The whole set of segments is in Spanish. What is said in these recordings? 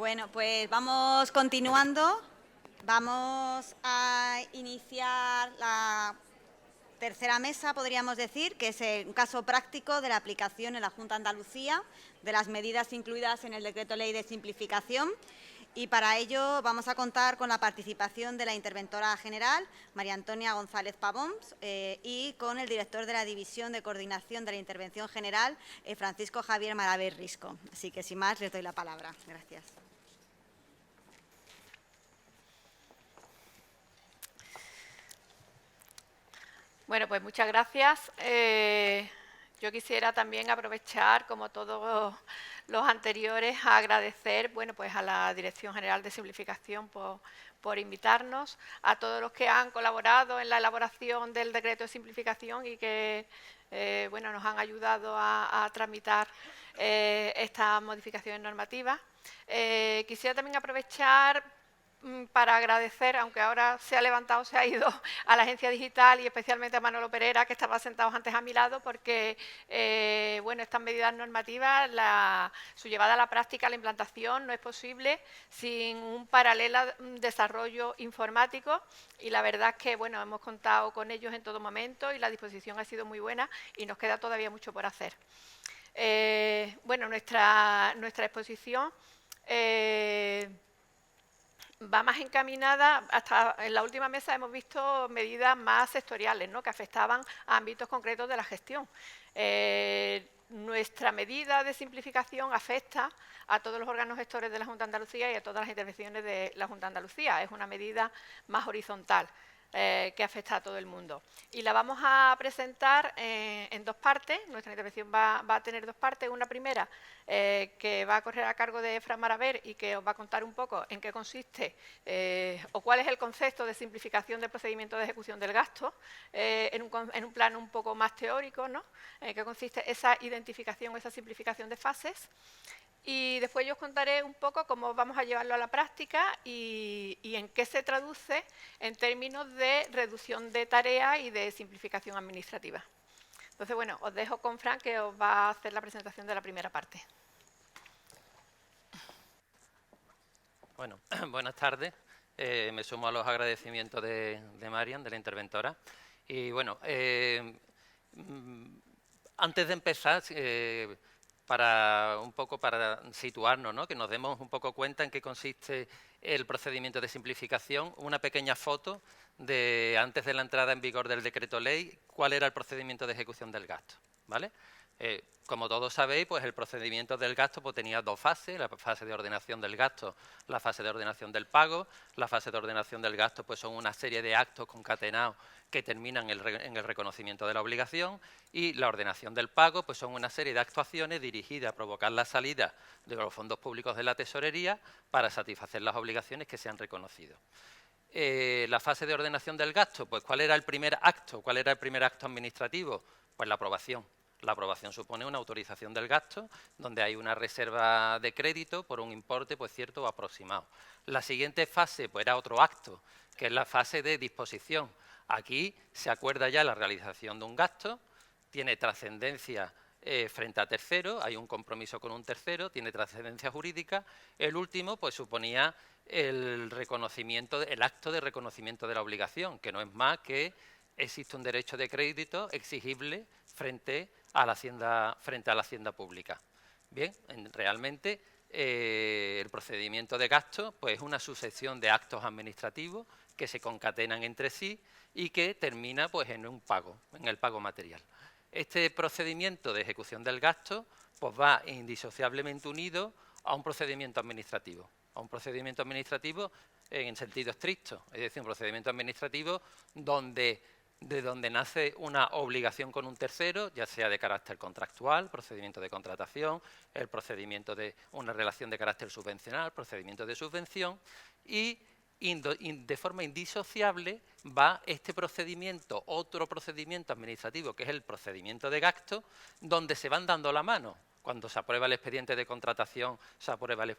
Bueno, pues vamos continuando. Vamos a iniciar la tercera mesa, podríamos decir, que es un caso práctico de la aplicación en la Junta de Andalucía de las medidas incluidas en el Decreto Ley de Simplificación. Y para ello vamos a contar con la participación de la interventora general, María Antonia González Pavón, y con el director de la División de Coordinación de la Intervención General, Francisco Javier Maraver Risco. Así que, sin más, les doy la palabra. Gracias. Bueno, pues muchas gracias. Yo quisiera también aprovechar, como todos los anteriores, a agradecer pues a la Dirección General de Simplificación por invitarnos, a todos los que han colaborado en la elaboración del decreto de simplificación y que nos han ayudado a tramitar estas modificaciones normativas. Quisiera también aprovechar para agradecer, aunque ahora se ha levantado, se ha ido, a la Agencia Digital y especialmente a Manolo Pereira, que estaba sentado antes a mi lado, porque estas medidas normativas, su llevada a la práctica, la implantación, no es posible sin un paralelo desarrollo informático, y la verdad es que hemos contado con ellos en todo momento y la disposición ha sido muy buena y nos queda todavía mucho por hacer. Nuestra exposición va más encaminada. Hasta en la última mesa hemos visto medidas más sectoriales, ¿no?, que afectaban a ámbitos concretos de la gestión. Nuestra medida de simplificación afecta a todos los órganos gestores de la Junta de Andalucía y a todas las intervenciones de la Junta de Andalucía. Es una medida más horizontal que afecta a todo el mundo. Y la vamos a presentar en dos partes. Nuestra intervención va a tener dos partes. Una primera que va a correr a cargo de Fran Maraver y que os va a contar un poco en qué consiste o cuál es el concepto de simplificación del procedimiento de ejecución del gasto en un plano un poco más teórico, ¿no? En qué consiste esa identificación o esa simplificación de fases. Y después yo os contaré un poco cómo vamos a llevarlo a la práctica y en qué se traduce en términos de reducción de tareas y de simplificación administrativa. Entonces, os dejo con Fran, que os va a hacer la presentación de la primera parte. Bueno, buenas tardes. Me sumo a los agradecimientos de Marian, de la interventora. Y antes de empezar, para situarnos, ¿no?, que nos demos un poco cuenta en qué consiste el procedimiento de simplificación, una pequeña foto de antes de la entrada en vigor del decreto ley, cuál era el procedimiento de ejecución del gasto, ¿vale? Como todos sabéis, pues el procedimiento del gasto tenía dos fases: la fase de ordenación del gasto, la fase de ordenación del pago. La fase de ordenación del gasto son una serie de actos concatenados que terminan en el reconocimiento de la obligación, y la ordenación del pago son una serie de actuaciones dirigidas a provocar la salida de los fondos públicos de la tesorería para satisfacer las obligaciones que se han reconocido. La fase de ordenación del gasto, ¿cuál era el primer acto? ¿Cuál era el primer acto administrativo? Pues la aprobación. La aprobación supone una autorización del gasto, donde hay una reserva de crédito por un importe cierto o aproximado. La siguiente fase era otro acto, que es la fase de disposición. Aquí se acuerda ya la realización de un gasto, tiene trascendencia frente a terceros, hay un compromiso con un tercero, tiene trascendencia jurídica. El último suponía el acto de reconocimiento de la obligación, que no es más que existe un derecho de crédito exigible frente a la Hacienda Pública. Bien, realmente el procedimiento de gasto es una sucesión de actos administrativos que se concatenan entre sí y que termina en un pago, en el pago material. Este procedimiento de ejecución del gasto va indisociablemente unido a un procedimiento administrativo. A un procedimiento administrativo en sentido estricto, es decir, un procedimiento administrativo de donde nace una obligación con un tercero, ya sea de carácter contractual, procedimiento de contratación, el procedimiento de una relación de carácter subvencional, procedimiento de subvención, y de forma indisociable va este procedimiento, otro procedimiento administrativo, que es el procedimiento de gasto, donde se van dando la mano. Cuando se aprueba el expediente de contratación,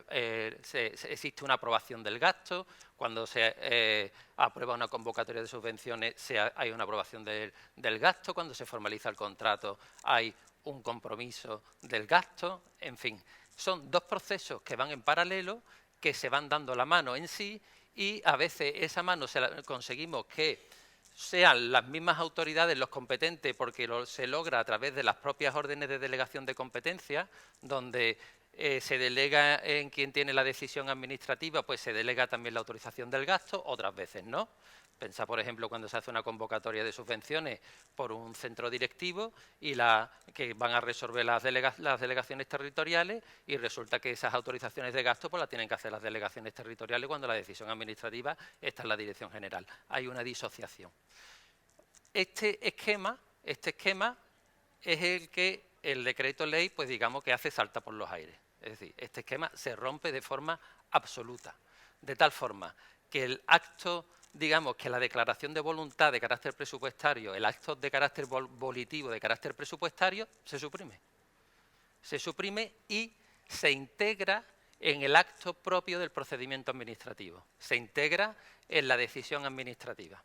existe una aprobación del gasto. Cuando se aprueba una convocatoria de subvenciones, hay una aprobación del gasto. Cuando se formaliza el contrato, hay un compromiso del gasto. En fin, son dos procesos que van en paralelo que se van dando la mano en sí, y a veces esa mano conseguimos que sean las mismas autoridades los competentes, porque se logra a través de las propias órdenes de delegación de competencia, donde se delega en quien tiene la decisión administrativa, pues se delega también la autorización del gasto, otras veces no. Pensad, por ejemplo, cuando se hace una convocatoria de subvenciones por un centro directivo y que van a resolver las delegaciones territoriales, y resulta que esas autorizaciones de gasto pues las tienen que hacer las delegaciones territoriales cuando la decisión administrativa está en la Dirección General. Hay una disociación. Este esquema es el que el decreto ley, pues digamos que hace salta por los aires. Es decir, este esquema se rompe de forma absoluta, de tal forma que el acto, digamos que la declaración de voluntad de carácter presupuestario, el acto de carácter volitivo de carácter presupuestario, se suprime. Se suprime y se integra en el acto propio del procedimiento administrativo. Se integra en la decisión administrativa.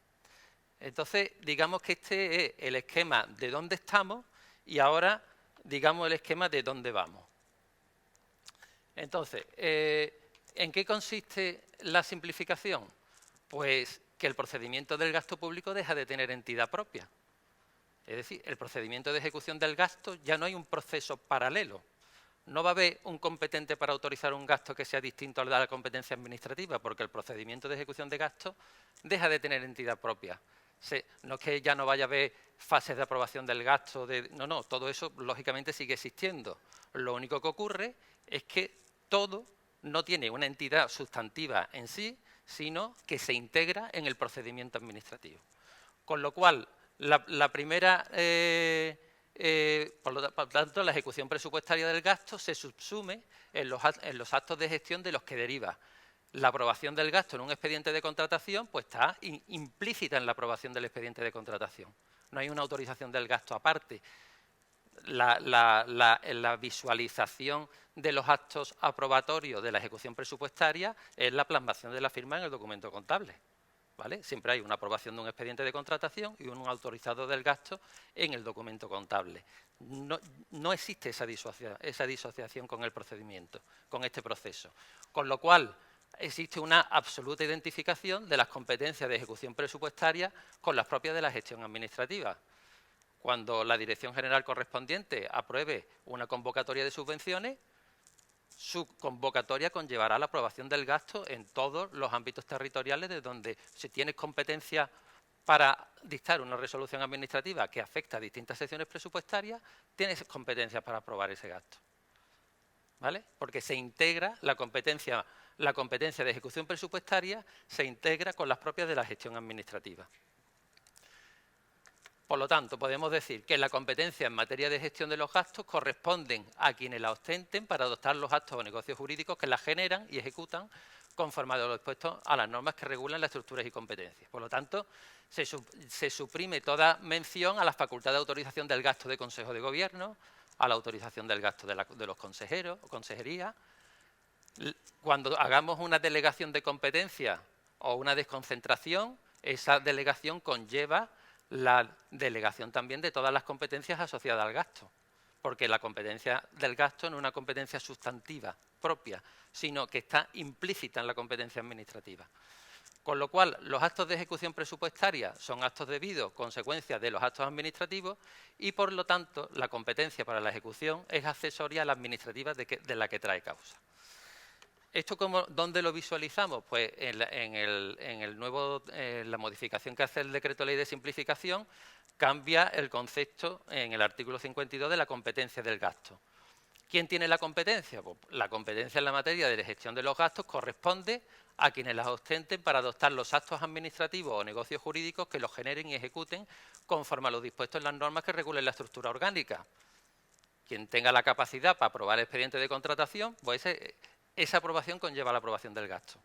Entonces, digamos que este es el esquema de dónde estamos y ahora, digamos, el esquema de dónde vamos. Entonces, ¿en qué consiste la simplificación? Pues que el procedimiento del gasto público deja de tener entidad propia. Es decir, el procedimiento de ejecución del gasto ya no hay un proceso paralelo. No va a haber un competente para autorizar un gasto que sea distinto al de la competencia administrativa, porque el procedimiento de ejecución de gasto deja de tener entidad propia. No es que ya no vaya a haber fases de aprobación del gasto, no, todo eso lógicamente sigue existiendo. Lo único que ocurre es que todo no tiene una entidad sustantiva en sí, sino que se integra en el procedimiento administrativo. Con lo cual, la primera, por lo tanto, la ejecución presupuestaria del gasto se subsume en los actos de gestión de los que deriva. La aprobación del gasto en un expediente de contratación pues está implícita en la aprobación del expediente de contratación. No hay una autorización del gasto aparte. La visualización de los actos aprobatorios de la ejecución presupuestaria es la plasmación de la firma en el documento contable. ¿Vale? Siempre hay una aprobación de un expediente de contratación y un autorizado del gasto en el documento contable. No existe esa disociación con el procedimiento, con este proceso. Con lo cual, existe una absoluta identificación de las competencias de ejecución presupuestaria con las propias de la gestión administrativa. Cuando la Dirección General correspondiente apruebe una convocatoria de subvenciones, su convocatoria conllevará la aprobación del gasto en todos los ámbitos territoriales de donde, si tienes competencia para dictar una resolución administrativa que afecta a distintas secciones presupuestarias, tienes competencias para aprobar ese gasto. ¿Vale? Porque se integra la competencia de ejecución presupuestaria, se integra con las propias de la gestión administrativa. Por lo tanto, podemos decir que la competencia en materia de gestión de los gastos corresponden a quienes la ostenten para adoptar los actos o negocios jurídicos que la generan y ejecutan conforme a lo dispuesto a las normas que regulan las estructuras y competencias. Por lo tanto, se suprime toda mención a la facultad de autorización del gasto de Consejo de Gobierno, a la autorización del gasto de los consejeros o consejerías. Cuando hagamos una delegación de competencia o una desconcentración, esa delegación conlleva la delegación también de todas las competencias asociadas al gasto, porque la competencia del gasto no es una competencia sustantiva propia, sino que está implícita en la competencia administrativa. Con lo cual, los actos de ejecución presupuestaria son actos debidos, consecuencia de los actos administrativos, y por lo tanto la competencia para la ejecución es accesoria a la administrativa de la que trae causa. ¿Esto dónde lo visualizamos? Pues en la modificación que hace el decreto ley de simplificación, cambia el concepto en el artículo 52 de la competencia del gasto. ¿Quién tiene la competencia? Pues la competencia en la materia de la gestión de los gastos corresponde a quienes las ostenten para adoptar los actos administrativos o negocios jurídicos que los generen y ejecuten conforme a lo dispuesto en las normas que regulen la estructura orgánica. Quien tenga la capacidad para aprobar el expediente de contratación, pues esa aprobación conlleva la aprobación del gasto.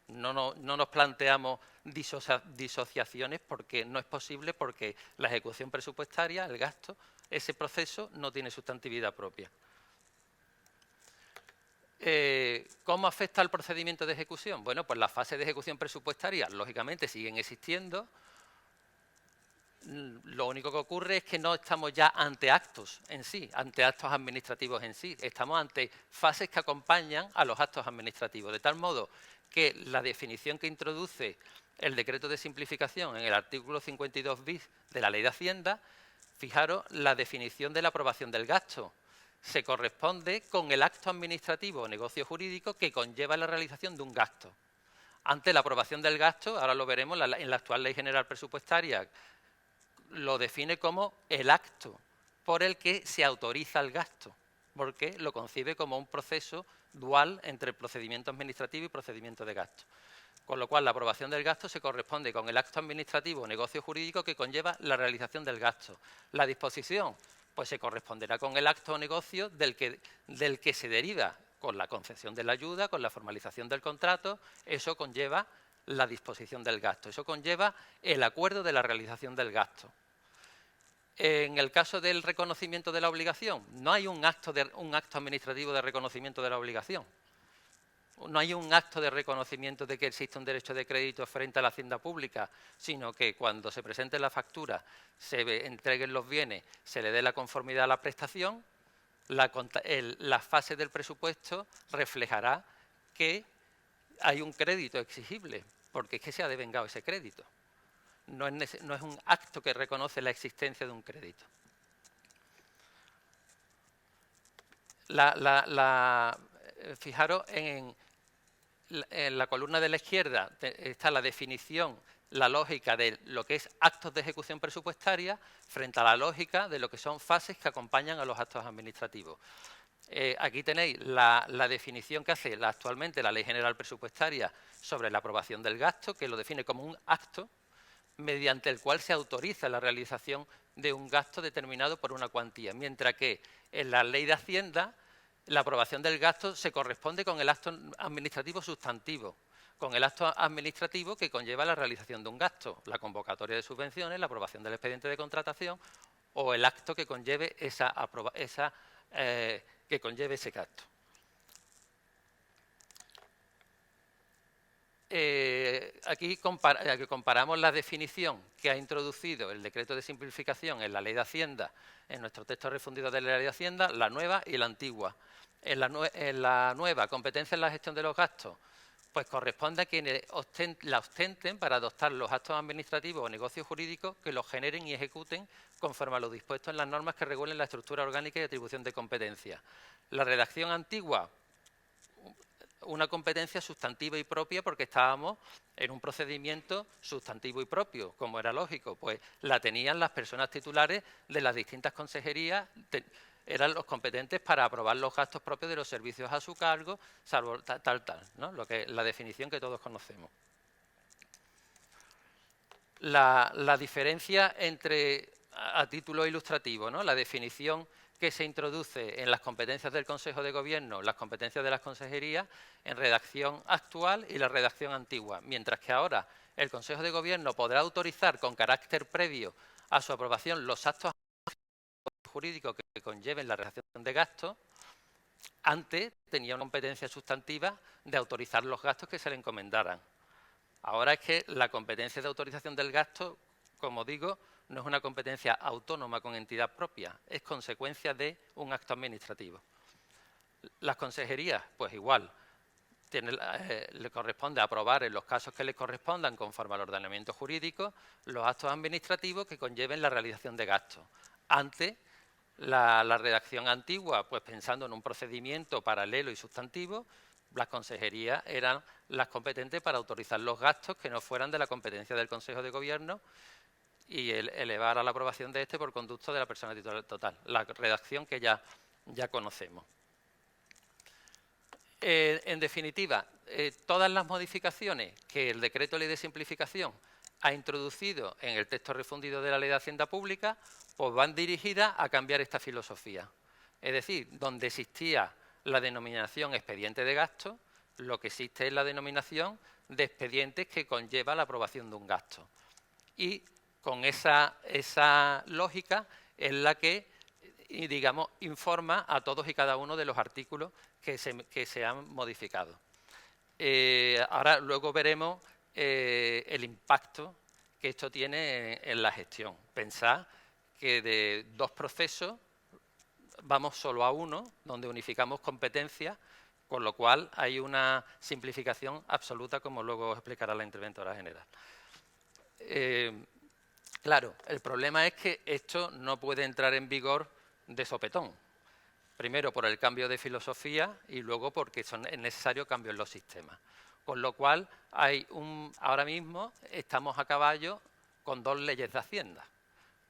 No nos planteamos disociaciones porque no es posible, porque la ejecución presupuestaria, el gasto, ese proceso no tiene sustantividad propia. ¿Cómo afecta al procedimiento de ejecución? Bueno, pues las fases de ejecución presupuestaria, lógicamente, siguen existiendo. Lo único que ocurre es que no estamos ya ante actos en sí, ante actos administrativos en sí. Estamos ante fases que acompañan a los actos administrativos, de tal modo que la definición que introduce el decreto de simplificación en el artículo 52 bis de la Ley de Hacienda, fijaros la definición de la aprobación del gasto. Se corresponde con el acto administrativo o negocio jurídico que conlleva la realización de un gasto. Ante la aprobación del gasto, ahora lo veremos en la actual Ley General Presupuestaria, lo define como el acto por el que se autoriza el gasto, porque lo concibe como un proceso dual entre procedimiento administrativo y procedimiento de gasto. Con lo cual, la aprobación del gasto se corresponde con el acto administrativo o negocio jurídico que conlleva la realización del gasto. La disposición, pues se corresponderá con el acto o negocio del que se deriva, con la concesión de la ayuda, con la formalización del contrato. Eso conlleva la disposición del gasto, eso conlleva el acuerdo de la realización del gasto. En el caso del reconocimiento de la obligación, no hay un acto administrativo de reconocimiento de la obligación. No hay un acto de reconocimiento de que existe un derecho de crédito frente a la hacienda pública, sino que cuando se presente la factura, se entreguen los bienes, se le dé la conformidad a la prestación, la fase del presupuesto reflejará que hay un crédito exigible, porque es que se ha devengado ese crédito. No es un acto que reconoce la existencia de un crédito. Fijaros, en la columna de la izquierda está la definición, la lógica de lo que es actos de ejecución presupuestaria frente a la lógica de lo que son fases que acompañan a los actos administrativos. Aquí tenéis la definición que hace actualmente la Ley General Presupuestaria sobre la aprobación del gasto, que lo define como un acto mediante el cual se autoriza la realización de un gasto determinado por una cuantía, mientras que en la Ley de Hacienda la aprobación del gasto se corresponde con el acto administrativo sustantivo, con el acto administrativo que conlleva la realización de un gasto, la convocatoria de subvenciones, la aprobación del expediente de contratación o el acto que conlleve ese gasto. Aquí comparamos la definición que ha introducido el decreto de simplificación en la Ley de Hacienda, en nuestro texto refundido de la Ley de Hacienda, la nueva y la antigua. En la nueva, competencia en la gestión de los gastos, pues corresponde a quienes la ostenten para adoptar los actos administrativos o negocios jurídicos que los generen y ejecuten conforme a lo dispuesto en las normas que regulen la estructura orgánica y atribución de competencia. La redacción antigua, una competencia sustantiva y propia, porque estábamos en un procedimiento sustantivo y propio, como era lógico, pues la tenían las personas titulares de las distintas consejerías, eran los competentes para aprobar los gastos propios de los servicios a su cargo, salvo tal, ¿no? La definición que todos conocemos. La diferencia entre, a título ilustrativo, ¿no?, la definición que se introduce en las competencias del Consejo de Gobierno, las competencias de las consejerías, en redacción actual y la redacción antigua, mientras que ahora el Consejo de Gobierno podrá autorizar con carácter previo a su aprobación los actos jurídicos que conlleven la realización de gastos. Antes tenía una competencia sustantiva de autorizar los gastos que se le encomendaran. Ahora es que la competencia de autorización del gasto, como digo, no es una competencia autónoma con entidad propia, es consecuencia de un acto administrativo. Las consejerías, pues igual, le corresponde aprobar en los casos que les correspondan conforme al ordenamiento jurídico los actos administrativos que conlleven la realización de gastos. Antes, la redacción antigua, pues pensando en un procedimiento paralelo y sustantivo, las consejerías eran las competentes para autorizar los gastos que no fueran de la competencia del Consejo de Gobierno y elevar a la aprobación de este por conducto de la persona titular total, la redacción que ya conocemos. En definitiva, todas las modificaciones que el Decreto Ley de Simplificación ha introducido en el texto refundido de la Ley de Hacienda Pública, pues van dirigidas a cambiar esta filosofía. Es decir, donde existía la denominación expediente de gasto, lo que existe es la denominación de expedientes que conlleva la aprobación de un gasto. Y con esa lógica es la que, digamos, informa a todos y cada uno de los artículos que se han modificado. Ahora luego veremos el impacto que esto tiene en la gestión. Pensad que de 2 procesos vamos solo a uno, donde unificamos competencias, con lo cual hay una simplificación absoluta, como luego os explicará la interventora general. Claro, el problema es que esto no puede entrar en vigor de sopetón. Primero por el cambio de filosofía y luego porque es necesario cambio en los sistemas. Con lo cual, ahora mismo estamos a caballo con 2 leyes de Hacienda.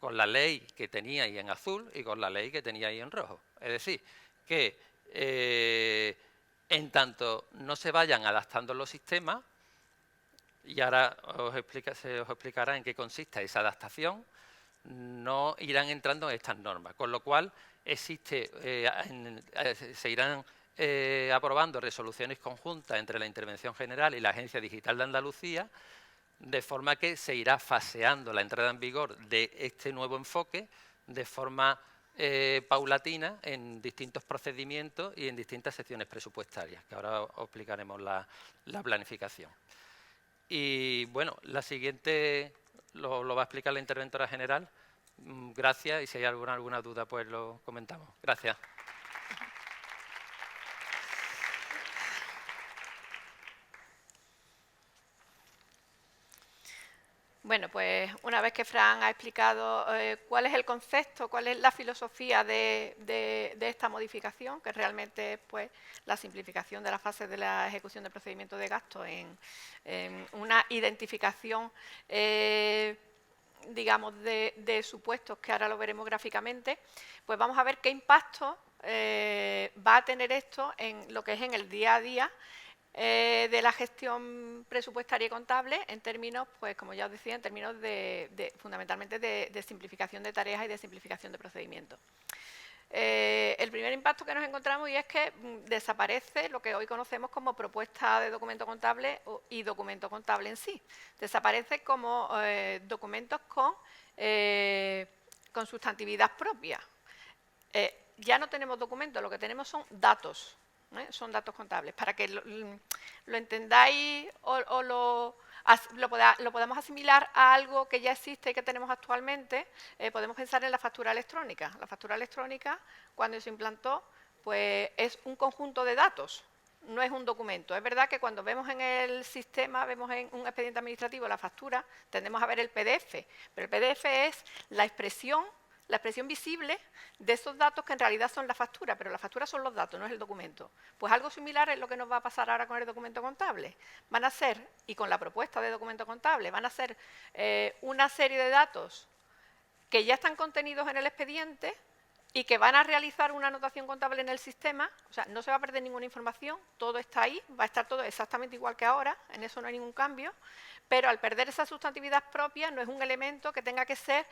Con la ley que teníais en azul y con la ley que teníais en rojo. Es decir, que en tanto no se vayan adaptando los sistemas, y ahora se os explicará en qué consiste esa adaptación, no irán entrando en estas normas. Con lo cual, se irán aprobando resoluciones conjuntas entre la Intervención General y la Agencia Digital de Andalucía, de forma que se irá faseando la entrada en vigor de este nuevo enfoque de forma paulatina en distintos procedimientos y en distintas secciones presupuestarias, que ahora os explicaremos la planificación. Y bueno, la siguiente lo va a explicar la interventora general. Gracias, y si hay alguna duda, pues lo comentamos. Gracias. Bueno, pues una vez que Fran ha explicado cuál es el concepto, cuál es la filosofía de esta modificación, que realmente es pues, la simplificación de la fase de la ejecución del procedimiento de gasto en una identificación, digamos, de supuestos, que ahora lo veremos gráficamente, pues vamos a ver qué impacto va a tener esto en lo que es en el día a día de la gestión presupuestaria y contable en términos, pues como ya os decía, en términos fundamentalmente de simplificación de tareas y de simplificación de procedimientos. El primer impacto que nos encontramos y es que desaparece lo que hoy conocemos como propuesta de documento contable y documento contable en sí. Desaparece como documentos con sustantividad propia. Ya no tenemos documentos, lo que tenemos son datos. Son datos contables. Para que lo entendáis o lo podamos asimilar a algo que ya existe y que tenemos actualmente, podemos pensar en la factura electrónica. La factura electrónica, cuando se implantó, pues es un conjunto de datos, no es un documento. Es verdad que cuando vemos en el sistema, vemos en un expediente administrativo la factura, tendemos a ver el PDF, pero el PDF es la expresión visible de esos datos que en realidad son la factura, pero la factura son los datos, no es el documento. Pues algo similar es lo que nos va a pasar ahora con el documento contable. Van a ser, y con la propuesta de documento contable, van a ser una serie de datos que ya están contenidos en el expediente y que van a realizar una anotación contable en el sistema. O sea, no se va a perder ninguna información, todo está ahí, va a estar todo exactamente igual que ahora, en eso no hay ningún cambio, pero al perder esa sustantividad propia no es un elemento que tenga que ser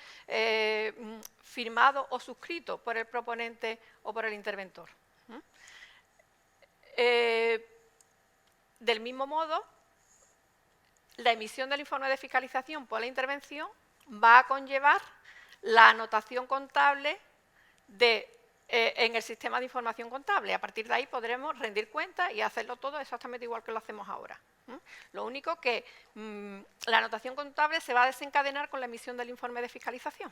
firmado o suscrito por el proponente o por el interventor. Del mismo modo, la emisión del informe de fiscalización por la intervención va a conllevar la anotación contable en el sistema de información contable. A partir de ahí podremos rendir cuentas y hacerlo todo exactamente igual que lo hacemos ahora. Lo único que la anotación contable se va a desencadenar con la emisión del informe de fiscalización.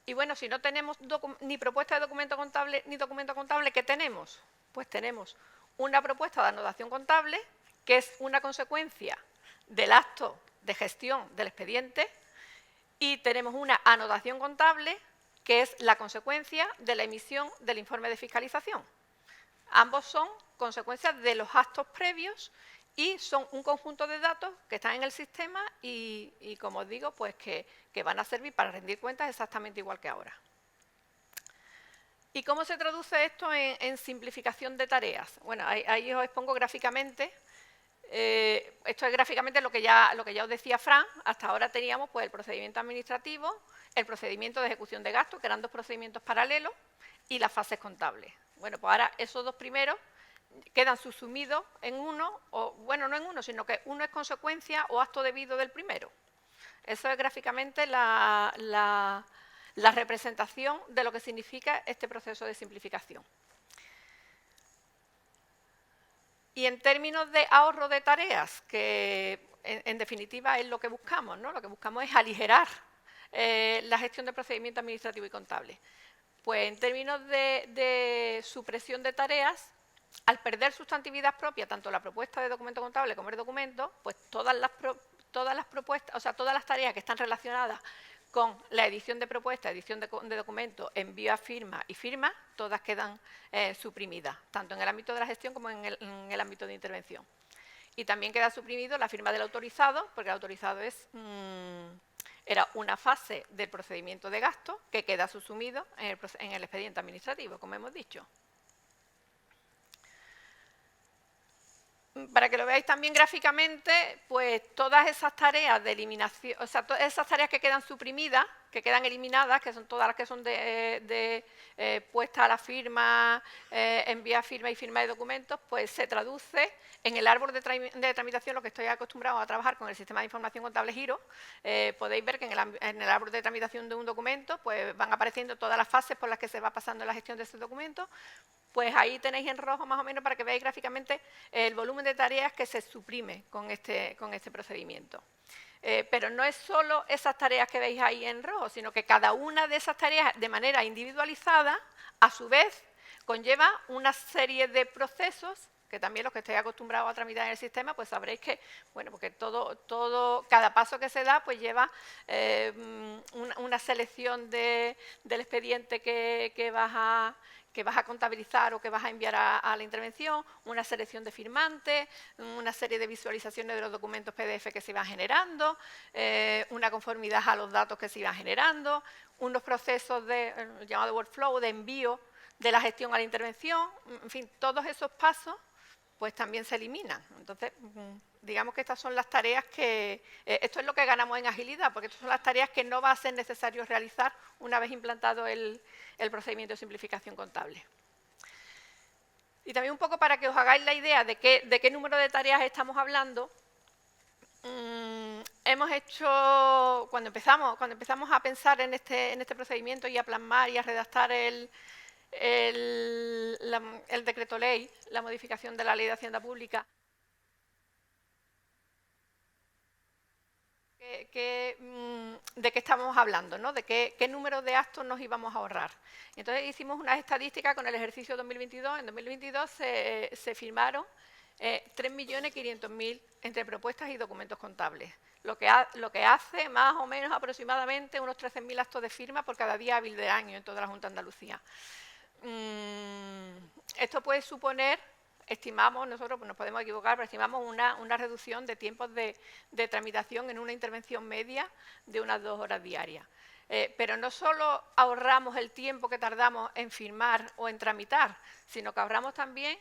Y bueno, si no tenemos ni propuesta de documento contable ni documento contable, ¿qué tenemos? Pues tenemos una propuesta de anotación contable, que es una consecuencia del acto de gestión del expediente, y tenemos una anotación contable, que es la consecuencia de la emisión del informe de fiscalización. Ambos son consecuencias de los actos previos y son un conjunto de datos que están en el sistema y como os digo, pues que van a servir para rendir cuentas exactamente igual que ahora. ¿Y cómo se traduce esto en simplificación de tareas? Bueno, ahí os expongo gráficamente. Esto es gráficamente lo que ya os decía Fran. Hasta ahora teníamos pues, el procedimiento administrativo, el procedimiento de ejecución de gastos, que eran 2 procedimientos paralelos, y las fases contables. Bueno, pues ahora esos 2 primeros quedan subsumidos en uno, o bueno, no en uno, sino que uno es consecuencia o acto debido del primero. Eso es gráficamente la representación de lo que significa este proceso de simplificación. Y en términos de ahorro de tareas, que en definitiva, es lo que buscamos, ¿no? Lo que buscamos es aligerar la gestión de procedimiento administrativo y contable. Pues en términos de supresión de tareas, al perder sustantividad propia, tanto la propuesta de documento contable como el documento, pues todas las propuestas, o sea, todas las tareas que están relacionadas con la edición de propuesta, edición de documento, envío a firma y firma, todas quedan suprimidas, tanto en el ámbito de la gestión como en el ámbito de intervención. Y también queda suprimido la firma del autorizado, porque el autorizado era una fase del procedimiento de gasto que queda subsumido en el expediente administrativo, como hemos dicho. Para que lo veáis también gráficamente, pues todas esas tareas de eliminación, o sea, todas esas tareas que quedan suprimidas, que quedan eliminadas, que son todas las que son de puesta a la firma, envía firma y firma de documentos, pues se traduce en el árbol de tramitación, lo que estoy acostumbrado a trabajar con el sistema de información contable Giro. Podéis ver que en el árbol de tramitación de un documento, pues van apareciendo todas las fases por las que se va pasando la gestión de ese documento. Pues ahí tenéis en rojo más o menos para que veáis gráficamente el volumen de tareas que se suprime con este procedimiento. Pero no es solo esas tareas que veis ahí en rojo, sino que cada una de esas tareas de manera individualizada, a su vez, conlleva una serie de procesos que también los que estéis acostumbrados a tramitar en el sistema, pues sabréis que, bueno, porque cada paso que se da, pues lleva una selección del expediente que vas a contabilizar o que vas a enviar a la intervención, una selección de firmantes, una serie de visualizaciones de los documentos PDF que se iban generando, una conformidad a los datos que se iban generando, unos procesos llamado workflow de envío de la gestión a la intervención, en fin, todos esos pasos pues también se eliminan. Entonces, digamos que estas son las tareas que... esto es lo que ganamos en agilidad, porque estas son las tareas que no va a ser necesario realizar una vez implantado el procedimiento de simplificación contable. Y también un poco para que os hagáis la idea de qué número de tareas estamos hablando, hemos hecho, cuando empezamos a pensar en este procedimiento y a plasmar y a redactar el decreto ley, la modificación de la Ley de Hacienda Pública, de qué estábamos hablando, ¿no? De qué número de actos nos íbamos a ahorrar. Entonces hicimos unas estadísticas con el ejercicio 2022. En 2022 se firmaron 3.500.000 entre propuestas y documentos contables, lo que hace más o menos aproximadamente unos 13.000 actos de firma por cada día hábil del año en toda la Junta de Andalucía. Esto puede suponer, estimamos, nosotros nos podemos equivocar, pero estimamos una reducción de tiempos de tramitación en una intervención media de unas 2 horas diarias. Pero no solo ahorramos el tiempo que tardamos en firmar o en tramitar, sino que ahorramos también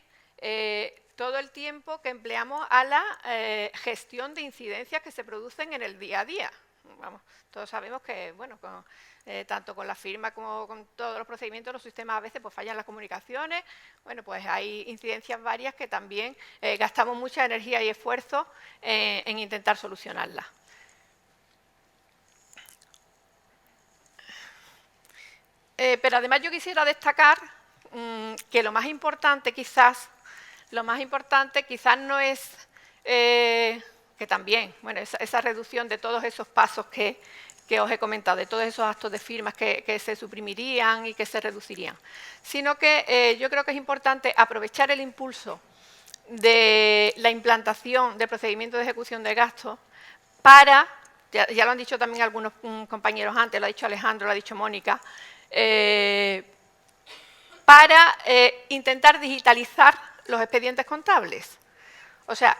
todo el tiempo que empleamos a la gestión de incidencias que se producen en el día a día. Vamos, todos sabemos que, bueno, tanto con la firma como con todos los procedimientos, los sistemas a veces pues fallan las comunicaciones. Bueno, pues hay incidencias varias que también gastamos mucha energía y esfuerzo en intentar solucionarlas. Pero además yo quisiera destacar que lo más importante quizás no es que también, bueno, esa reducción de todos esos pasos que os he comentado, de todos esos actos de firmas que se suprimirían y que se reducirían, sino que yo creo que es importante aprovechar el impulso de la implantación del procedimiento de ejecución de gastos para, ya lo han dicho también algunos compañeros antes, lo ha dicho Alejandro, lo ha dicho Mónica, para intentar digitalizar los expedientes contables. O sea,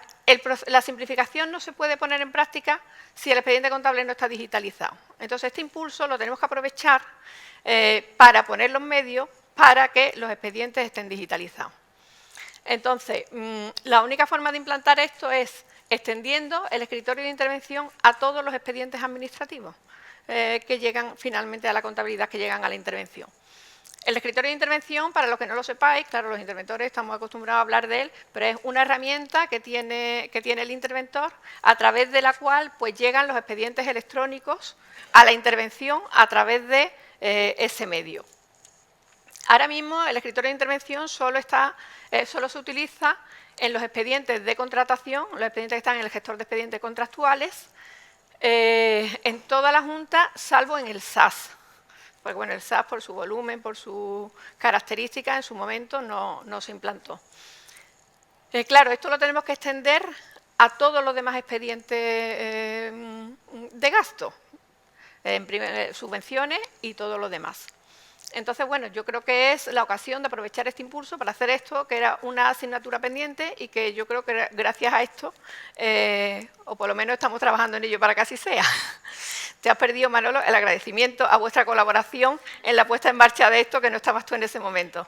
la simplificación no se puede poner en práctica si el expediente contable no está digitalizado. Entonces, este impulso lo tenemos que aprovechar para poner los medios para que los expedientes estén digitalizados. Entonces, la única forma de implantar esto es extendiendo el escritorio de intervención a todos los expedientes administrativos que llegan finalmente a la contabilidad, que llegan a la intervención. El escritorio de intervención, para los que no lo sepáis, claro, los interventores estamos acostumbrados a hablar de él, pero es una herramienta que tiene el interventor a través de la cual pues, llegan los expedientes electrónicos a la intervención a través de ese medio. Ahora mismo el escritorio de intervención solo se utiliza en los expedientes de contratación, los expedientes que están en el gestor de expedientes contractuales, en toda la Junta, salvo en el SAS. Pues bueno, el SAS por su volumen, por sus características, en su momento no se implantó. Claro, esto lo tenemos que extender a todos los demás expedientes de gasto, subvenciones y todo lo demás. Entonces, bueno, yo creo que es la ocasión de aprovechar este impulso para hacer esto, que era una asignatura pendiente y que yo creo que gracias a esto, o por lo menos estamos trabajando en ello para que así sea. Te has perdido, Manolo, el agradecimiento a vuestra colaboración en la puesta en marcha de esto, que no estabas tú en ese momento.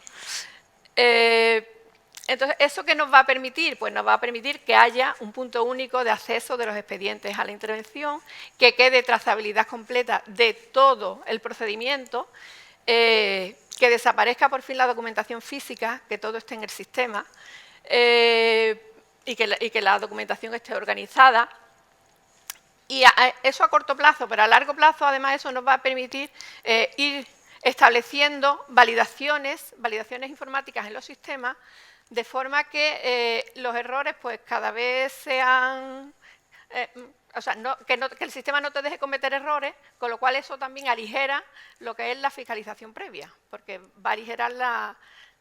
Entonces, ¿eso qué nos va a permitir? Pues nos va a permitir que haya un punto único de acceso de los expedientes a la intervención, que quede trazabilidad completa de todo el procedimiento, que desaparezca por fin la documentación física, que todo esté en el sistema y que la documentación esté organizada. Y eso a corto plazo, pero a largo plazo, además, eso nos va a permitir ir estableciendo validaciones informáticas en los sistemas, de forma que los errores pues cada vez sean... o sea, que el sistema no te deje cometer errores, con lo cual eso también aligera lo que es la fiscalización previa, porque va a aligerar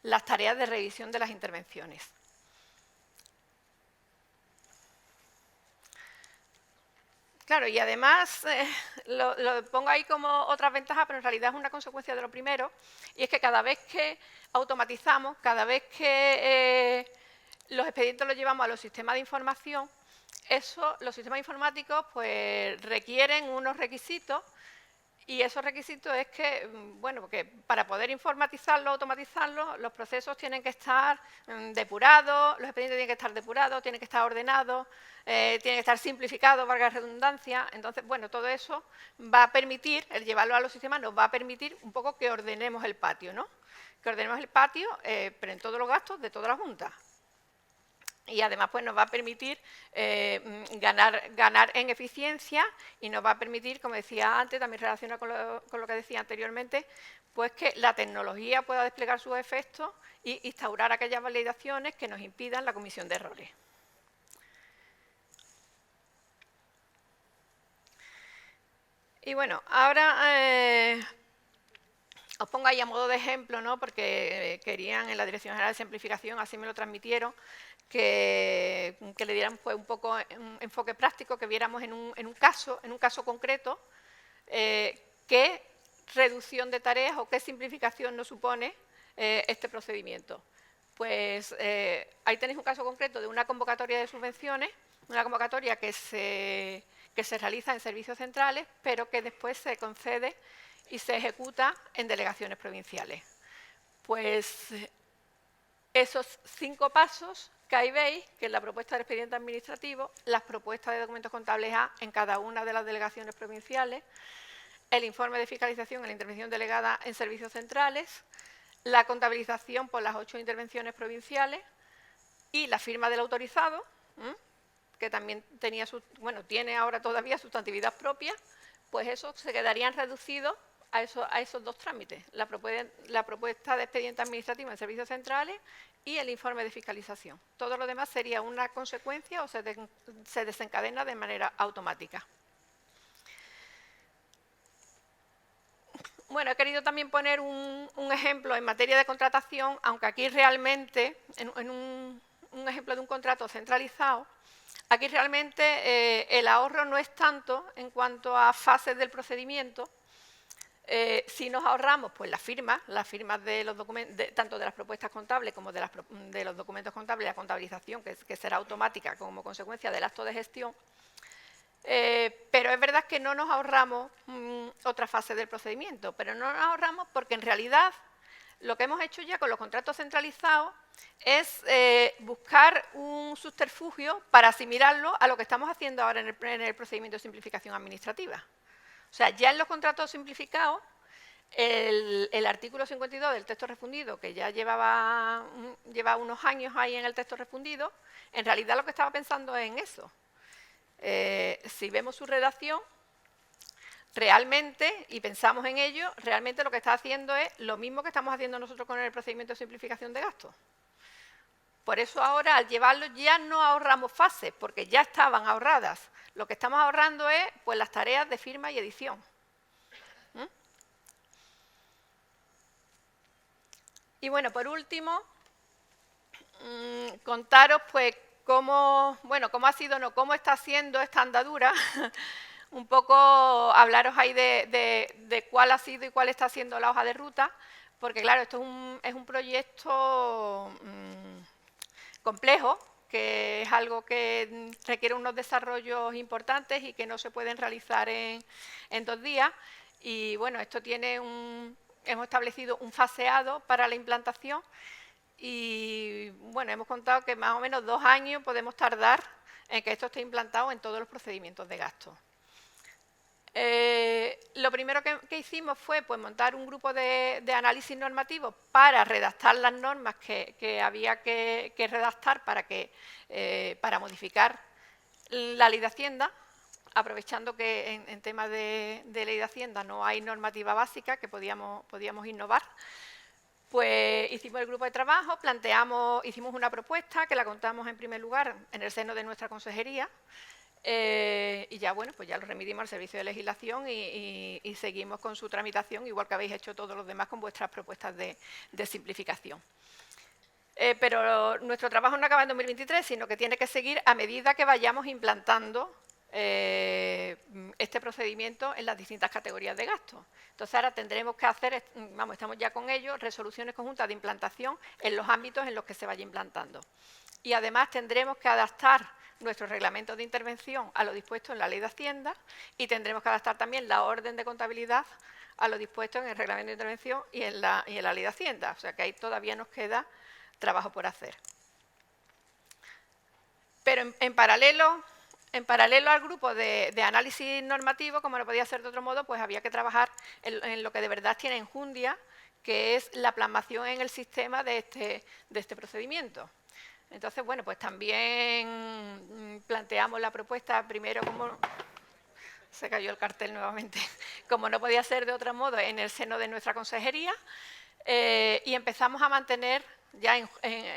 las tareas de revisión de las intervenciones. Claro, y además lo pongo ahí como otra ventaja, pero en realidad es una consecuencia de lo primero, y es que cada vez que automatizamos, cada vez que los expedientes los llevamos a los sistemas de información, los sistemas informáticos pues requieren unos requisitos, y esos requisitos es que, bueno, porque para poder informatizarlo, automatizarlo, los procesos tienen que estar depurados, los expedientes tienen que estar depurados, tienen que estar ordenados, tienen que estar simplificados, valga la redundancia. Entonces, bueno, todo eso va a permitir, el llevarlo a los sistemas nos va a permitir un poco que ordenemos el patio, ¿no? Que ordenemos el patio, pero en todos los gastos de toda la Junta. Y además pues nos va a permitir ganar en eficiencia y nos va a permitir, como decía antes, también relacionado con lo que decía anteriormente, pues que la tecnología pueda desplegar sus efectos y instaurar aquellas validaciones que nos impidan la comisión de errores. Y bueno, ahora os pongo ahí a modo de ejemplo, ¿no? Porque querían en la Dirección General de Simplificación, así me lo transmitieron, que le dieran pues, un poco un enfoque práctico, que viéramos en un caso concreto, qué reducción de tareas o qué simplificación nos supone este procedimiento. Pues ahí tenéis un caso concreto de una convocatoria de subvenciones, una convocatoria que se realiza en servicios centrales, pero que después se concede y se ejecuta en delegaciones provinciales. Pues esos 5 pasos que ahí veis, que es la propuesta del expediente administrativo, las propuestas de documentos contables A en cada una de las delegaciones provinciales, el informe de fiscalización en la intervención delegada en servicios centrales, la contabilización por las 8 intervenciones provinciales y la firma del autorizado, que también tiene ahora todavía sustantividad propia, pues eso se quedarían reducidos a esos 2 trámites, la propuesta de expediente administrativo en servicios centrales y el informe de fiscalización. Todo lo demás sería una consecuencia o se desencadena de manera automática. Bueno, he querido también poner un ejemplo en materia de contratación, aunque aquí realmente, en un ejemplo de un contrato centralizado, aquí realmente el ahorro no es tanto en cuanto a fases del procedimiento. Si nos ahorramos pues las firmas de los documentos, tanto de las propuestas contables como de los documentos contables, la contabilización, que será automática como consecuencia del acto de gestión, pero es verdad que no nos ahorramos otra fase del procedimiento, pero no nos ahorramos porque en realidad lo que hemos hecho ya con los contratos centralizados es buscar un subterfugio para asimilarlo a lo que estamos haciendo ahora en el procedimiento de simplificación administrativa. O sea, ya en los contratos simplificados, el artículo 52 del texto refundido, que ya lleva unos años ahí en el texto refundido, en realidad lo que estaba pensando es en eso. Si vemos su redacción, realmente, y pensamos en ello, realmente lo que está haciendo es lo mismo que estamos haciendo nosotros con el procedimiento de simplificación de gastos. Por eso ahora, al llevarlo, ya no ahorramos fases, porque ya estaban ahorradas. Lo que estamos ahorrando es pues, las tareas de firma y edición. Y bueno, por último, contaros pues cómo ha sido, cómo está siendo esta andadura. Un poco hablaros ahí de cuál ha sido y cuál está siendo la hoja de ruta, porque claro, esto es un proyecto complejo, que es algo que requiere unos desarrollos importantes y que no se pueden realizar en 2 días. Y bueno, esto tiene hemos establecido un faseado para la implantación y bueno, hemos contado que más o menos 2 años podemos tardar en que esto esté implantado en todos los procedimientos de gasto. Lo primero que hicimos fue pues, montar un grupo de análisis normativo para redactar las normas que había que redactar para modificar la Ley de Hacienda, aprovechando que en temas de Ley de Hacienda no hay normativa básica que podíamos innovar. Pues hicimos el grupo de trabajo, hicimos una propuesta que la contamos en primer lugar en el seno de nuestra consejería. Y ya, bueno, pues ya lo remitimos al Servicio de Legislación y seguimos con su tramitación, igual que habéis hecho todos los demás con vuestras propuestas de simplificación. Pero nuestro trabajo no acaba en 2023, sino que tiene que seguir a medida que vayamos implantando este procedimiento en las distintas categorías de gasto. Entonces, ahora tendremos que hacer, estamos ya con ello, resoluciones conjuntas de implantación en los ámbitos en los que se vaya implantando. Y además tendremos que adaptar nuestros reglamentos de intervención a lo dispuesto en la Ley de Hacienda y tendremos que adaptar también la orden de contabilidad a lo dispuesto en el reglamento de intervención y en la Ley de Hacienda. O sea que ahí todavía nos queda trabajo por hacer. Pero en paralelo al grupo de análisis normativo, como no podía ser de otro modo, pues había que trabajar en lo que de verdad tiene enjundia, que es la plasmación en el sistema de este procedimiento. Entonces, bueno, pues también planteamos la propuesta primero como... Se cayó el cartel nuevamente. Como no podía ser de otro modo, en el seno de nuestra consejería y empezamos a mantener, ya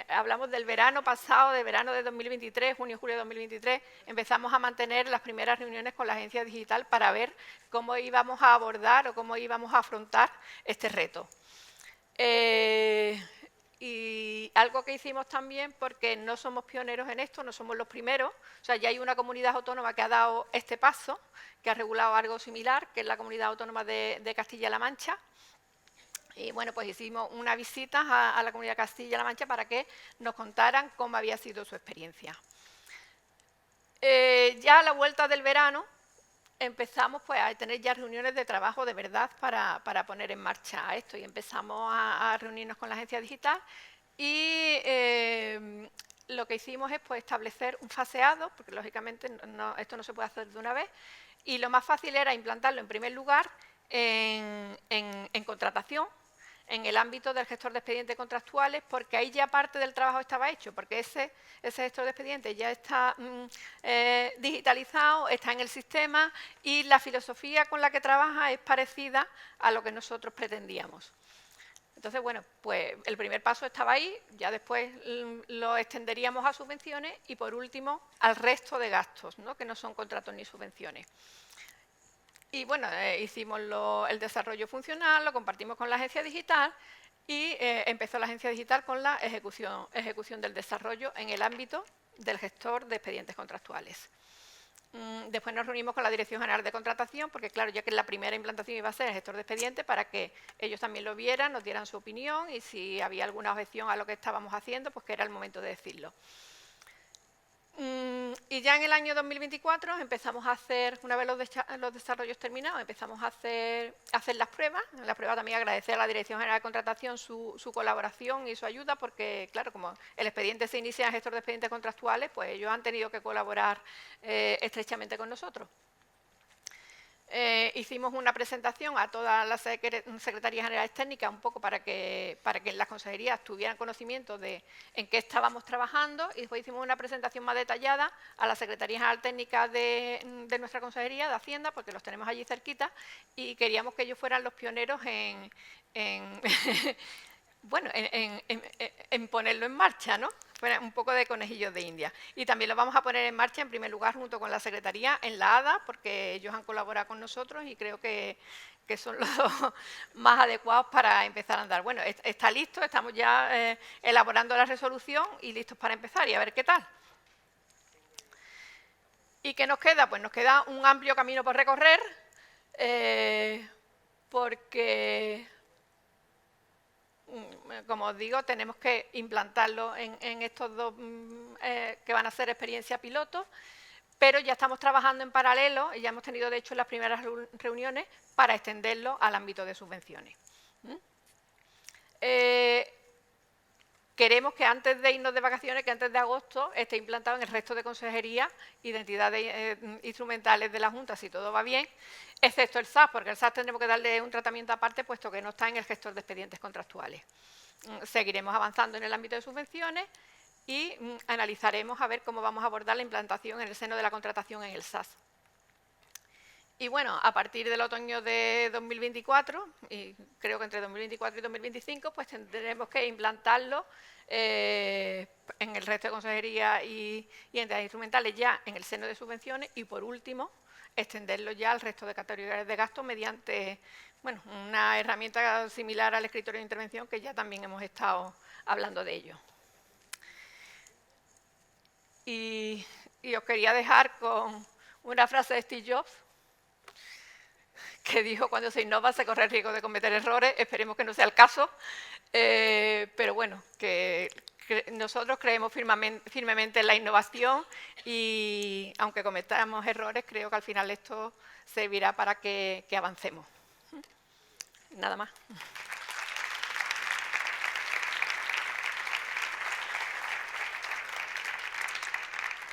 hablamos del verano pasado, de verano de 2023, junio-julio de 2023, empezamos a mantener las primeras reuniones con la agencia digital para ver cómo íbamos a abordar o cómo íbamos a afrontar este reto. Y algo que hicimos también, porque no somos pioneros en esto, no somos los primeros, o sea, ya hay una comunidad autónoma que ha dado este paso, que ha regulado algo similar, que es la Comunidad Autónoma de Castilla-La Mancha. Y bueno, pues hicimos una visita a la Comunidad de Castilla-La Mancha para que nos contaran cómo había sido su experiencia. Ya a la vuelta del verano empezamos pues, a tener ya reuniones de trabajo de verdad para poner en marcha esto y empezamos a reunirnos con la agencia digital y lo que hicimos es pues, establecer un faseado, porque lógicamente esto no se puede hacer de una vez, y lo más fácil era implantarlo en primer lugar en contratación, en el ámbito del gestor de expedientes contractuales, porque ahí ya parte del trabajo estaba hecho, porque ese gestor de expedientes ya está digitalizado, está en el sistema y la filosofía con la que trabaja es parecida a lo que nosotros pretendíamos. Entonces, bueno, pues el primer paso estaba ahí, ya después lo extenderíamos a subvenciones y, por último, al resto de gastos, ¿no? Que no son contratos ni subvenciones. Y bueno, hicimos el desarrollo funcional, lo compartimos con la agencia digital y empezó la agencia digital con la ejecución del desarrollo en el ámbito del gestor de expedientes contractuales. Después nos reunimos con la Dirección General de Contratación, porque claro, ya que la primera implantación iba a ser el gestor de expedientes, para que ellos también lo vieran, nos dieran su opinión y si había alguna objeción a lo que estábamos haciendo, pues que era el momento de decirlo. Y ya en el año 2024 empezamos a hacer, una vez los desarrollos terminados, empezamos a hacer las pruebas. En la prueba también agradecer a la Dirección General de Contratación su colaboración y su ayuda, porque claro, como el expediente se inicia en gestor de expedientes contractuales, pues ellos han tenido que colaborar estrechamente con nosotros. hicimos una presentación a todas las secretarías generales técnicas, un poco para que las consejerías tuvieran conocimiento de en qué estábamos trabajando, y después hicimos una presentación más detallada a las secretarías generales técnicas de nuestra consejería de Hacienda, porque los tenemos allí cerquita, y queríamos que ellos fueran los pioneros en bueno, en ponerlo en marcha, ¿no? Fuera un poco de conejillos de India. Y también lo vamos a poner en marcha, en primer lugar, junto con la Secretaría, en la ADA, porque ellos han colaborado con nosotros y creo que son los dos más adecuados para empezar a andar. Bueno, está listo, estamos ya elaborando la resolución y listos para empezar y a ver qué tal. ¿Y qué nos queda? Pues nos queda un amplio camino por recorrer, porque, como os digo, tenemos que implantarlo en estos dos que van a ser experiencia piloto, pero ya estamos trabajando en paralelo y ya hemos tenido, de hecho, las primeras reuniones para extenderlo al ámbito de subvenciones. Queremos que antes de irnos de vacaciones, que antes de agosto, esté implantado en el resto de consejerías y de entidades instrumentales de la Junta, si todo va bien, excepto el SAS, porque el SAS tendremos que darle un tratamiento aparte, puesto que no está en el gestor de expedientes contractuales. Seguiremos avanzando en el ámbito de subvenciones y analizaremos a ver cómo vamos a abordar la implantación en el seno de la contratación en el SAS. Y bueno, a partir del otoño de 2024, y creo que entre 2024 y 2025, pues tendremos que implantarlo en el resto de consejerías y entidades instrumentales ya en el seno de subvenciones, y por último, extenderlo ya al resto de categorías de gasto mediante una herramienta similar al escritorio de intervención, que ya también hemos estado hablando de ello. Y os quería dejar con una frase de Steve Jobs, que dijo: cuando se innova se corre el riesgo de cometer errores. Esperemos que no sea el caso, pero bueno, que nosotros creemos firmemente en la innovación, y aunque cometamos errores, creo que al final esto servirá para que avancemos. Nada más.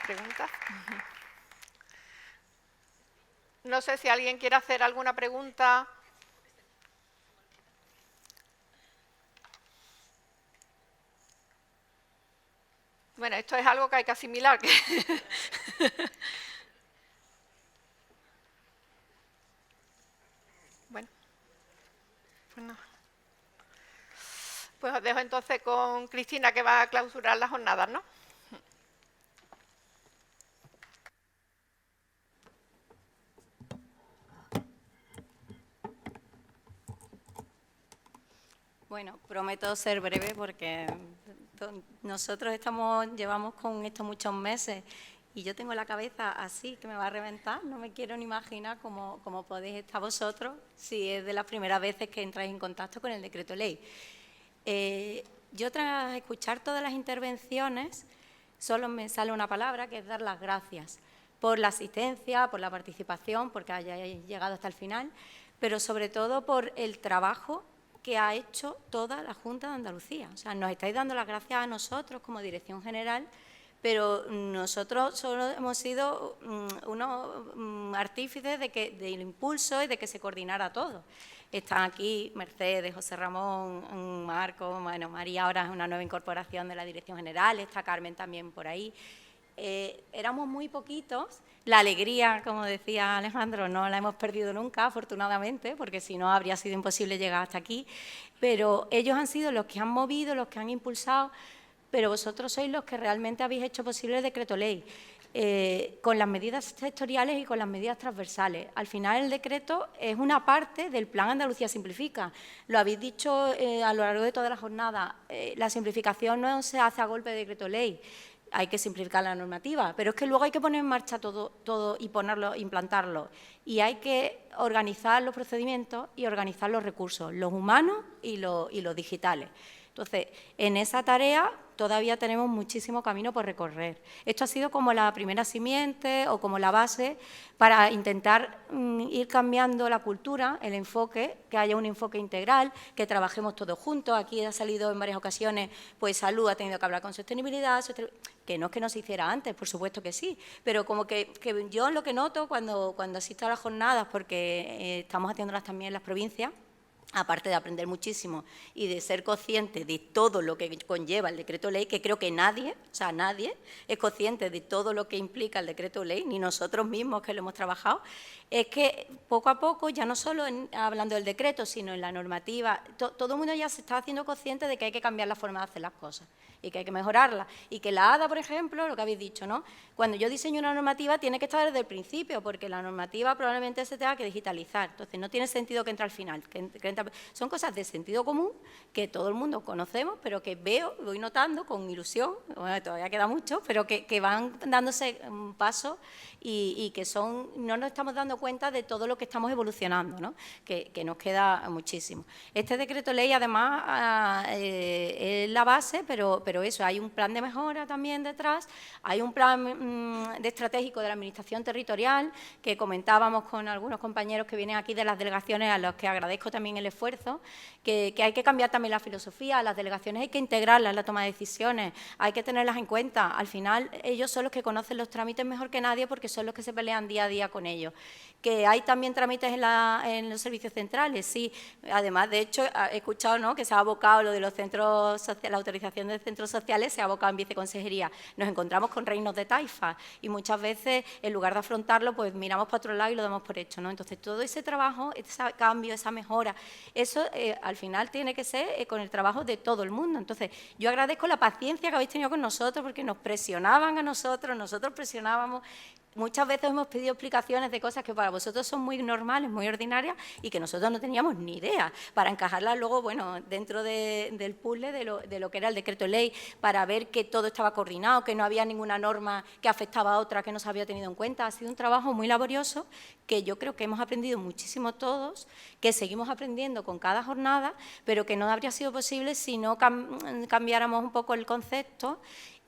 ¿Preguntas? No sé si alguien quiere hacer alguna pregunta. Bueno, esto es algo que hay que asimilar. Bueno, pues no. Pues os dejo entonces con Cristina, que va a clausurar las jornadas, ¿no? Bueno, prometo ser breve porque nosotros llevamos con esto muchos meses y yo tengo la cabeza así, que me va a reventar. No me quiero ni imaginar cómo podéis estar vosotros si es de las primeras veces que entráis en contacto con el decreto ley. Yo, tras escuchar todas las intervenciones, solo me sale una palabra, que es dar las gracias por la asistencia, por la participación, porque hayáis llegado hasta el final, pero sobre todo por el trabajo que ha hecho toda la Junta de Andalucía. O sea, nos estáis dando las gracias a nosotros como Dirección General, pero nosotros solo hemos sido unos artífices del impulso y de que se coordinara todo. Están aquí Mercedes, José Ramón, Marco, bueno, María ahora es una nueva incorporación de la Dirección General, está Carmen también por ahí. Éramos muy poquitos. La alegría, como decía Alejandro, no la hemos perdido nunca, afortunadamente, porque si no habría sido imposible llegar hasta aquí. Pero ellos han sido los que han movido, los que han impulsado, pero vosotros sois los que realmente habéis hecho posible el decreto ley, con las medidas sectoriales y con las medidas transversales. Al final, el decreto es una parte del Plan Andalucía Simplifica. Lo habéis dicho a lo largo de toda la jornada. La simplificación no se hace a golpe de decreto ley. Hay que simplificar la normativa, pero es que luego hay que poner en marcha todo y implantarlo. Y hay que organizar los procedimientos y organizar los recursos, los humanos y los digitales. Entonces, en esa tarea todavía tenemos muchísimo camino por recorrer. Esto ha sido como la primera simiente o como la base para intentar ir cambiando la cultura, el enfoque, que haya un enfoque integral, que trabajemos todos juntos. Aquí ha salido en varias ocasiones, pues salud ha tenido que hablar con sostenibilidad, que no es que no se hiciera antes, por supuesto que sí, pero como que yo lo que noto cuando asisto a las jornadas, porque estamos haciéndolas también en las provincias, aparte de aprender muchísimo y de ser consciente de todo lo que conlleva el decreto ley, que creo que nadie es consciente de todo lo que implica el decreto ley, ni nosotros mismos que lo hemos trabajado, es que poco a poco, ya no solo hablando del decreto, sino en la normativa, todo el mundo ya se está haciendo consciente de que hay que cambiar la forma de hacer las cosas y que hay que mejorarla. Y que la ADA, por ejemplo, lo que habéis dicho, ¿no? Cuando yo diseño una normativa tiene que estar desde el principio, porque la normativa probablemente se tenga que digitalizar. Entonces, no tiene sentido que entre al final. Son cosas de sentido común que todo el mundo conocemos, pero que voy notando con ilusión, bueno, todavía queda mucho, pero que van dándose pasos y que no nos estamos dando cuenta de todo lo que estamos evolucionando, ¿no? Que nos queda muchísimo. Este decreto ley, además, es la base, pero eso, hay un plan de mejora también detrás, hay un plan estratégico de la Administración territorial, que comentábamos con algunos compañeros que vienen aquí de las delegaciones, a los que agradezco también el esfuerzo, que hay que cambiar también la filosofía, las delegaciones hay que integrarlas en la toma de decisiones, hay que tenerlas en cuenta. Al final, ellos son los que conocen los trámites mejor que nadie, porque son los que se pelean día a día con ellos. Que hay también trámites en los servicios centrales, sí. Además, de hecho, he escuchado, ¿no?, que se ha abocado lo de los centros sociales, la autorización de centros sociales se ha abocado en viceconsejería. Nos encontramos con reinos de taifa y muchas veces, en lugar de afrontarlo, pues miramos para otro lado y lo damos por hecho, ¿no? Entonces, todo ese trabajo, ese cambio, esa mejora, eso al final tiene que ser con el trabajo de todo el mundo. Entonces, yo agradezco la paciencia que habéis tenido con nosotros, porque nos presionaban a nosotros presionábamos. Muchas veces hemos pedido explicaciones de cosas que para vosotros son muy normales, muy ordinarias y que nosotros no teníamos ni idea, para encajarlas luego, bueno, dentro del puzzle de lo que era el decreto ley, para ver que todo estaba coordinado, que no había ninguna norma que afectaba a otra que no se había tenido en cuenta. Ha sido un trabajo muy laborioso que yo creo que hemos aprendido muchísimo todos, que seguimos aprendiendo con cada jornada, pero que no habría sido posible si no cambiáramos un poco el concepto.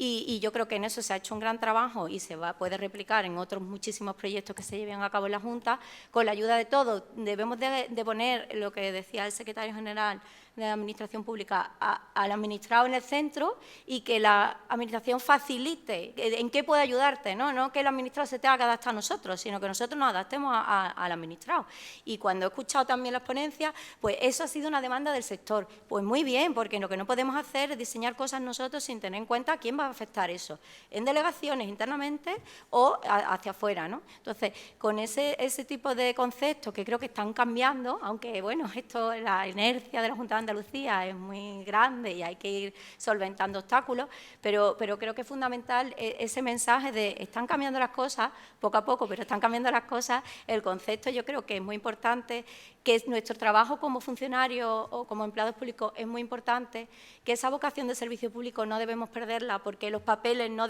Y yo creo que en eso se ha hecho un gran trabajo y puede replicar en otros muchísimos proyectos que se lleven a cabo en la Junta, con la ayuda de todos. Debemos de poner, lo que decía el secretario general de la Administración Pública, al administrado en el centro y que la Administración facilite en qué puede ayudarte, ¿no? No que el administrado se tenga que adaptar a nosotros, sino que nosotros nos adaptemos al administrado. Y cuando he escuchado también las ponencias, pues eso ha sido una demanda del sector. Pues muy bien, porque lo que no podemos hacer es diseñar cosas nosotros sin tener en cuenta a quién va a afectar eso, en delegaciones internamente o hacia afuera, ¿no? Entonces, con ese tipo de conceptos que creo que están cambiando, aunque, bueno, la inercia de la Junta de Andalucía es muy grande y hay que ir solventando obstáculos, pero creo que es fundamental ese mensaje de están cambiando las cosas, poco a poco, pero están cambiando las cosas. El concepto yo creo que es muy importante, que nuestro trabajo como funcionarios o como empleados públicos es muy importante, que esa vocación de servicio público no debemos perderla, porque los papeles no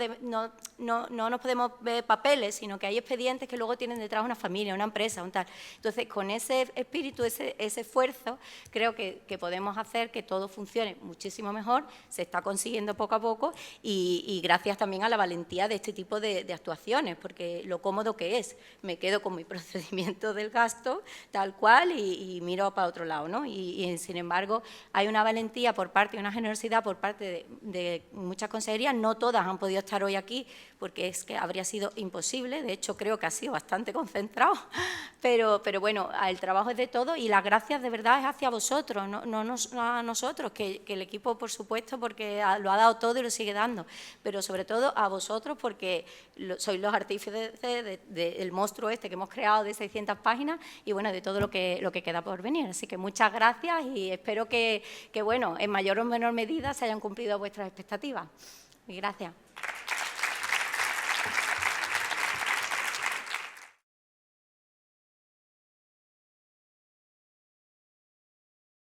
nos podemos ver papeles, sino que hay expedientes que luego tienen detrás una familia, una empresa, un tal. Entonces, con ese espíritu, ese esfuerzo, creo que podemos hacer que todo funcione muchísimo mejor. Se está consiguiendo poco a poco y gracias también a la valentía de este tipo de actuaciones, porque lo cómodo que es, me quedo con mi procedimiento del gasto tal cual y miro para otro lado, ¿no? Y sin embargo, hay una valentía por parte, una generosidad por parte de muchas consejerías. No todas han podido estar hoy aquí porque es que habría sido imposible. De hecho, creo que ha sido bastante concentrado, pero bueno, el trabajo es de todo y las gracias de verdad es hacia vosotros, no a nosotros, que el equipo, por supuesto, porque lo ha dado todo y lo sigue dando, pero sobre todo a vosotros, porque sois los artífices del monstruo este que hemos creado de 600 páginas y, bueno, de todo lo que queda por venir. Así que muchas gracias y espero que bueno, en mayor o menor medida se hayan cumplido vuestras expectativas. Y gracias.